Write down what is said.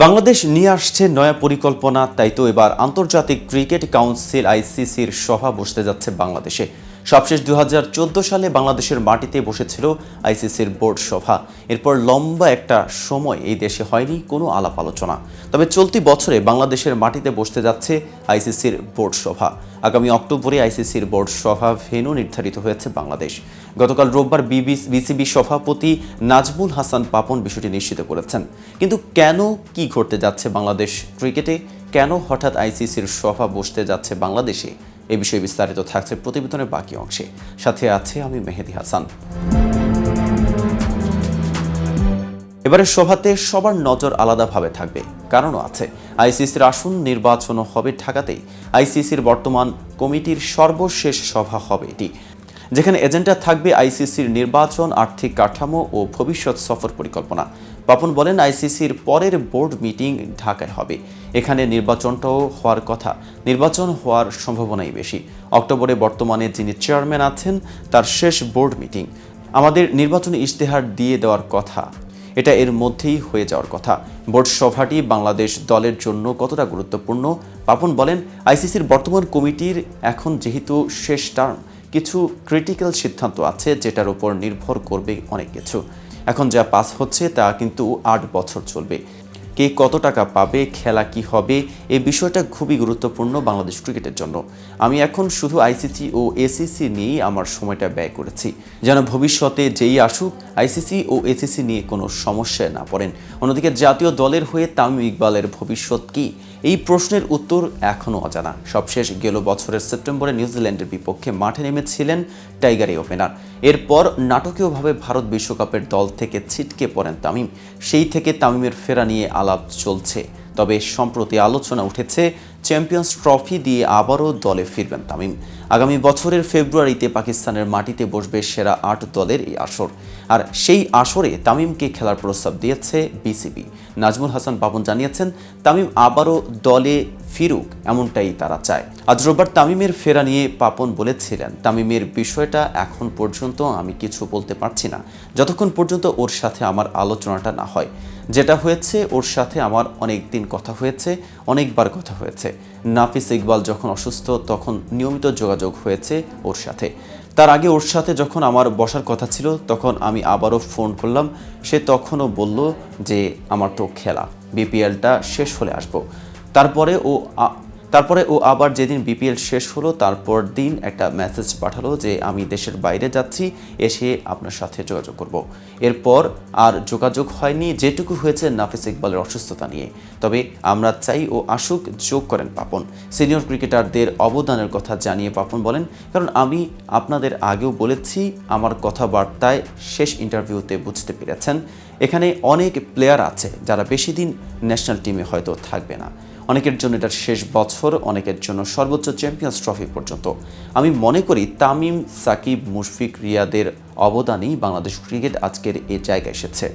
বাংলাদেশ নিয়ে আসছে নয়া পরিকল্পনা, তাই তো এবার আন্তর্জাতিক ক্রিকেট কাউন্সিল আইসিসির সভা বসতে যাচ্ছে বাংলাদেশে। সবশেষ 2014 সালে বাংলাদেশের মাটিতে বসেছিল আইসিসির বোর্ড সভা। এরপর লম্বা একটা সময় এই দেশে হয়নি কোনো আলাপ আলোচনা। তবে চলতি বছরে বাংলাদেশের মাটিতে বসতে যাচ্ছে আইসিসির বোর্ড সভা। আগামী অক্টোবরে আইসিসির বোর্ড সভা ভেন্যু নির্ধারিত হয়েছে বাংলাদেশ। গতকাল রোববার বিসিবি সভাপতি নাজমুল হাসান পাপন বিষয়টি নিশ্চিত করেছেন। কিন্তু কেন, কি ঘটতে যাচ্ছে বাংলাদেশ ক্রিকেটে, কেন হঠাৎ আইসিসির সভা বসতে যাচ্ছে বাংলাদেশে, এ বিষয়ে বিস্তারিত থাকছে প্রতিবেদনের বাকি অংশে। সাথে আছে আমি মেহেদি হাসান। এবারের সভাতে সবার নজর আলাদাভাবে থাকবে, কারণও আছে। আইসিসির আসন্ন নির্বাচনও হবে ঢাকাতেই। আইসিসির বর্তমান কমিটির সর্বশেষ সভা হবে এটি, যেখানে এজেন্ডা থাকবে আইসিসির নির্বাচন, আর্থিক কাঠামো ও ভবিষ্যৎ সফর পরিকল্পনা। পাপন বলেন, আইসিসির পরের বোর্ড মিটিং ঢাকায় হবে। এখানে নির্বাচনটাও হওয়ার কথা, নির্বাচন হওয়ার সম্ভাবনাই বেশি। অক্টোবরে বর্তমানে যিনি চেয়ারম্যান আছেন তার শেষ বোর্ড মিটিং। আমাদের নির্বাচনী ইশতেহার দিয়ে দেওয়ার কথা, এটা এর মধ্যেই হয়ে যাওয়ার কথা। বোর্ড সভাটি বাংলাদেশ দলের জন্য কতটা গুরুত্বপূর্ণ? পাপন বলেন, আইসিসির বর্তমান কমিটির এখন যেহেতু শেষ টার্ম, কিছু ক্রিটিক্যাল সিদ্ধান্ত আছে যেটার উপর নির্ভর করবে অনেক কিছু। এখন যা পাস হচ্ছে তা কিন্তু 8 বছর চলবে। কে কত টাকা পাবে, খেলা কি হবে, এই বিষয়টা খুবই গুরুত্বপূর্ণ বাংলাদেশ ক্রিকেটের জন্য। আমি এখন শুধু আইসিসি ও এসিসি নিয়েই আমার সময়টা ব্যয় করেছি, যেন ভবিষ্যতে যেই আসুক আইসিসি ও এসিসি নিয়ে কোনো সমস্যায় না পড়েন। অন্যদিকে জাতীয় দলের হয়ে তামিম ইকবালের ভবিষ্যৎ কি, এই প্রশ্নের উত্তর এখনও অজানা। সবশেষ গেল বছরের সেপ্টেম্বরে নিউজিল্যান্ডের বিপক্ষে মাঠে নেমেছিলেন টাইগার এই ওপেনার। এরপর নাটকীয়ভাবে ভারত বিশ্বকাপের দল থেকে ছিটকে পড়েন তামিম। সেই থেকে তামিমের ফেরা নিয়ে আলাপ চলছে। তবে সম্প্রতি আলোচনা উঠেছে চ্যাম্পিয়ন্স ট্রফি দিয়ে আবারও দলে ফিরবেন তামিম। আগামী বছরের ফেব্রুয়ারিতে পাকিস্তানের মাটিতে বসবে সেরা 8 দলের এই আসর। আর সেই আসরে তামিমকে খেলার প্রস্তাব দিয়েছে বিসিবি। নাজমুল হাসান পাপন জানিয়েছেন, তামিম আবারও দলে ফিরুক, এমনটাই তারা চায়। আজ রোববার তামিমের ফেরা নিয়ে পাপন বলেছিলেন, তামিমের বিষয়টা এখন পর্যন্ত আমি কিছু বলতে পারছি না, যতক্ষণ পর্যন্ত ওর সাথে আমার আলোচনাটা না হয়। যেটা হয়েছে, ওর সাথে আমার অনেক দিন কথা হয়েছে, অনেকবার কথা হয়েছে। নাফিস ইকবাল যখন অসুস্থ তখন নিয়মিত যোগাযোগ হয়েছে ওর সাথে। তার আগে ওর সাথে যখন আমার বসার কথা ছিল তখন আমি আবারও ফোন করলাম। সে তখনও বলল যে আমার তো খেলা, বিপিএলটা শেষ হলে আসবো। তারপরে ও আবার যেদিন বিপিএল শেষ হলো তারপর দিন একটা মেসেজ পাঠালো যে আমি দেশের বাইরে যাচ্ছি, এসে আপনার সাথে যোগাযোগ করব। এরপর আর যোগাযোগ হয়নি, যেটুকু হয়েছে নাফিস ইকবালের অসুস্থতা নিয়ে। তবে আমরা চাই ও আসুক, যোগ করেন পাপন। সিনিয়র ক্রিকেটারদের অবদানের কথা জানিয়ে পাপন বলেন, কারণ আমি আপনাদের আগেও বলেছি, আমার কথাবার্তায় শেষ ইন্টারভিউতে বুঝতে পেরেছেন, এখানে অনেক প্লেয়ার আছে যারা বেশি দিন ন্যাশনাল টিমে হয়তো থাকবে না। অনেকের জন্য এটার শেষ বছর, অনেকের জন্য সর্বোচ্চ চ্যাম্পিয়ন্স ট্রফি পর্যন্ত। আমি মনে করি তামিম, সাকিব, মুশফিক, রিয়াদের অবদানেই বাংলাদেশ ক্রিকেট আজকের এই জায়গায় এসেছে।